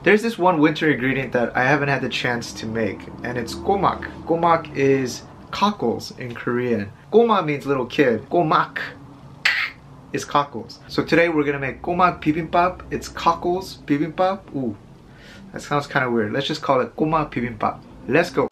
There's this one winter ingredient that I haven't had the chance to make, and it's kkomak. Kkomak is cockles in Korean. Koma means little kid. Kkomak is cockles. So today we're gonna make Kkomak Bibimbap. It's Cockles Bibimbap. Ooh, that sounds kind of weird. Let's just call it Kkomak Bibimbap. Let's go.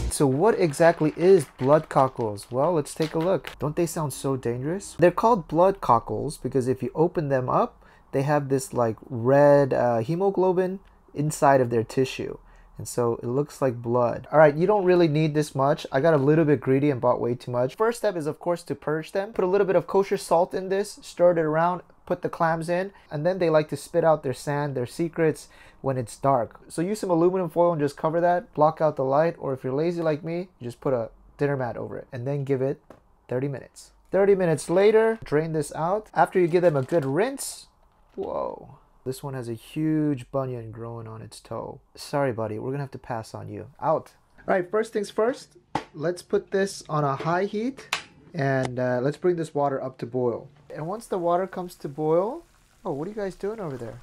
So what exactly is blood cockles? Well, let's take a look. Don't they sound so dangerous? They're called blood cockles because if you open them up, they have this like red hemoglobin inside of their tissue. And so it looks like blood. All right, you don't really need this much. I got a little bit greedy and bought way too much. First step is of course to purge them. Put a little bit of kosher salt in this, stir it around, put the clams in, and then they like to spit out their sand, their secrets when it's dark. So use some aluminum foil and just cover that, block out the light, or if you're lazy like me, just put a dinner mat over it and then give it 30 minutes. 30 minutes later, drain this out. After you give them a good rinse, whoa. This one has a huge bunion growing on its toe. Sorry, buddy, we're gonna have to pass on you. Out. All right, first things first, let's put this on a high heat and let's bring this water up to boil. And once the water comes to boil, oh, what are you guys doing over there?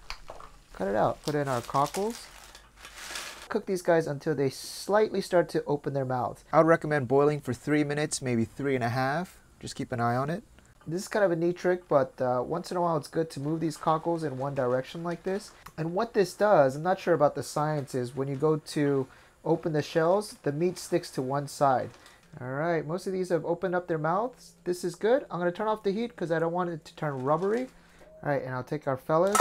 Cut it out. Put in our cockles. Cook these guys until they slightly start to open their mouths. I would recommend boiling for 3 minutes, maybe 3.5. Just keep an eye on it. This is kind of a neat trick, but once in a while it's good to move these cockles in one direction like this. And what this does, I'm not sure about the science, is when you go to open the shells, the meat sticks to one side. All right, most of these have opened up their mouths. This is good. I'm gonna turn off the heat because I don't want it to turn rubbery. All right, and I'll take our fellas,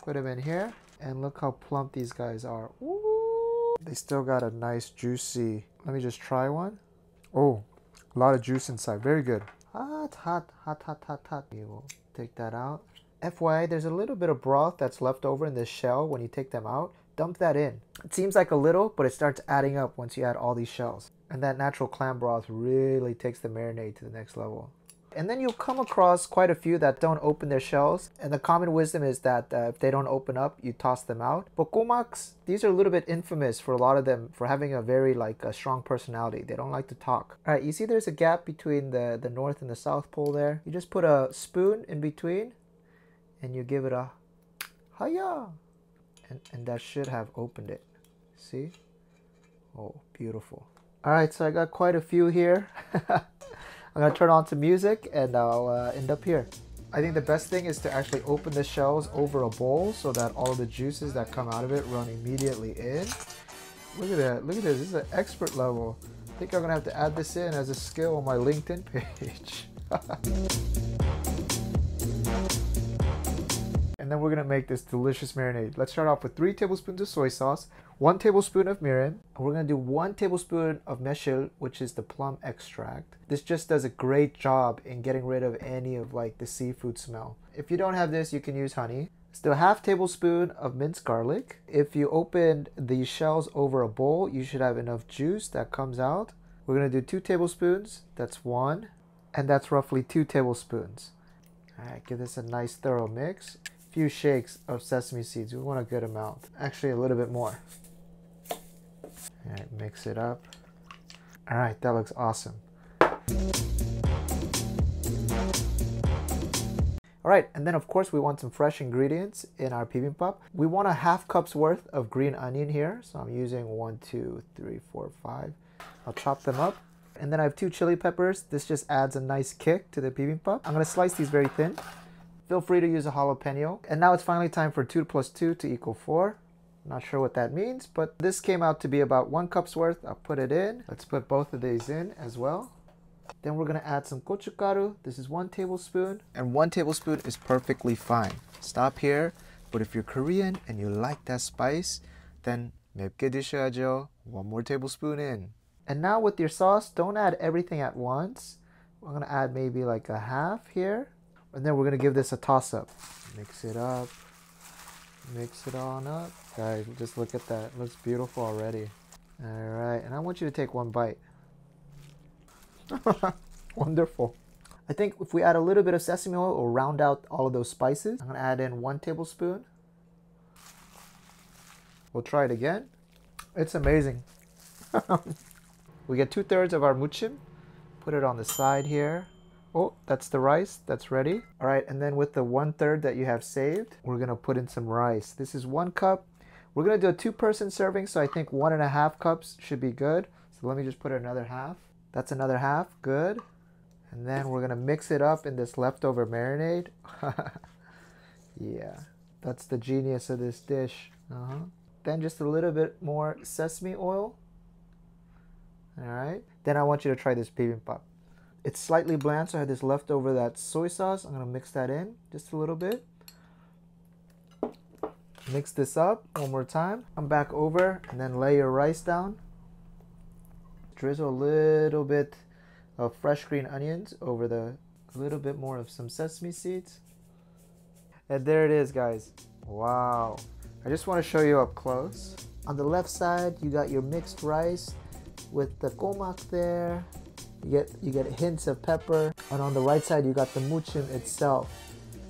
put them in here, and look how plump these guys are. Ooh, they still got a nice juicy. Let me just try one. Oh, a lot of juice inside. Very good. Hot, hot, hot, hot, hot, hot. We will take that out. FYI, there's a little bit of broth that's left over in this shell when you take them out. Dump that in. It seems like a little, but it starts adding up once you add all these shells. And that natural clam broth really takes the marinade to the next level. And then you'll come across quite a few that don't open their shells. And the common wisdom is that if they don't open up, you toss them out. But kkomaks, these are a little bit infamous for a lot of them for having a very a strong personality. They don't like to talk. All right, you see there's a gap between the North and the South Pole there. You just put a spoon in between and you give it a hiya. And that should have opened it. See? Oh, beautiful. All right, so I got quite a few here. I'm gonna turn on some music and I'll end up here. I think the best thing is to actually open the shells over a bowl so that all of the juices that come out of it run immediately in. Look at that, look at this, this is an expert level. I think I'm gonna have to add this in as a skill on my LinkedIn page. And then we're gonna make this delicious marinade. Let's start off with 3 tablespoons of soy sauce, 1 tablespoon of mirin, and we're gonna do 1 tablespoon of mechil, which is the plum extract. This just does a great job in getting rid of any of the seafood smell. If you don't have this, you can use honey. Still 1/2 tablespoon of minced garlic. If you open these shells over a bowl, you should have enough juice that comes out. We're gonna do 2 tablespoons, that's 1, and that's roughly 2 tablespoons. All right, give this a nice thorough mix. Few shakes of sesame seeds. We want a good amount. Actually, a little bit more. All right, mix it up. All right, that looks awesome. All right, and then of course we want some fresh ingredients in our bibimbap. We want a 1/2 cup's worth of green onion here. So I'm using 1, 2, 3, 4, 5. I'll chop them up. And then I have 2 chili peppers. This just adds a nice kick to the bibimbap. I'm gonna slice these very thin. Feel free to use a jalapeno. And now it's finally time for 2 plus 2 to equal 4. Not sure what that means, but this came out to be about 1 cup's worth. I'll put it in. Let's put both of these in as well. Then we're gonna add some gochugaru. This is 1 tablespoon. And 1 tablespoon is perfectly fine. Stop here. But if you're Korean and you like that spice, then 맵게 드셔야죠. 1 more tablespoon in. And now with your sauce, don't add everything at once. We're gonna add maybe like a 1/2 here. And then we're gonna give this a toss up. Mix it up. Mix it on up. Guys, just look at that. It looks beautiful already. All right, and I want you to take 1 bite. Wonderful. I think if we add a little bit of sesame oil, it'll round out all of those spices. I'm gonna add in 1 tablespoon. We'll try it again. It's amazing. We get 2/3 of our muchim. Put it on the side here. Oh, that's the rice. That's ready. All right, and then with the 1/3 that you have saved, we're gonna put in some rice. This is 1 cup. We're gonna do a 2-person serving, so I think 1.5 cups should be good. So let me just put another half. That's another half. Good. And then we're gonna mix it up in this leftover marinade. Yeah, that's the genius of this dish. Then just a little bit more sesame oil. All right. Then I want you to try this bibimbap. It's slightly bland, so I have this leftover that soy sauce. I'm gonna mix that in just a little bit. Mix this up one more time. Come back over and then lay your rice down. Drizzle a little bit of fresh green onions over a little bit more of some sesame seeds. And there it is, guys. Wow. I just want to show you up close. On the left side, you got your mixed rice with the kkomak there. You get hints of pepper. And on the right side, you got the muchim itself.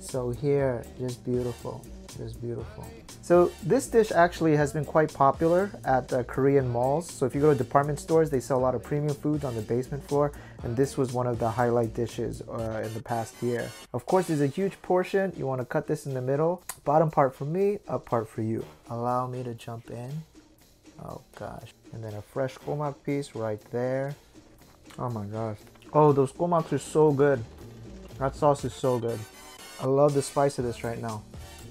So here, just beautiful. Just beautiful. So this dish actually has been quite popular at Korean malls. So if you go to department stores, they sell a lot of premium foods on the basement floor. And this was one of the highlight dishes in the past year. Of course, there's a huge portion. You want to cut this in the middle. Bottom part for me, up part for you. Allow me to jump in. Oh gosh. And then a fresh kkomak piece right there. Oh my gosh. Oh, those kkomaks are so good. That sauce is so good. I love the spice of this right now.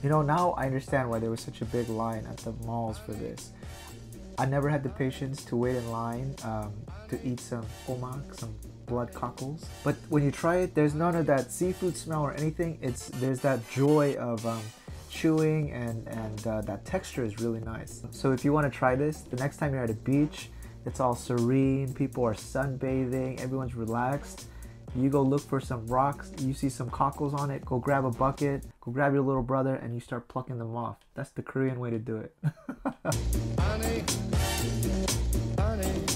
You know, now I understand why there was such a big line at the malls for this. I never had the patience to wait in line to eat some kkomak, some blood cockles. But when you try it, there's none of that seafood smell or anything. There's that joy of chewing and that texture is really nice. So if you want to try this, the next time you're at a beach, it's all serene, people are sunbathing, everyone's relaxed. You go look for some rocks, you see some cockles on it, go grab a bucket, go grab your little brother, and you start plucking them off. That's the Korean way to do it. Honey, honey.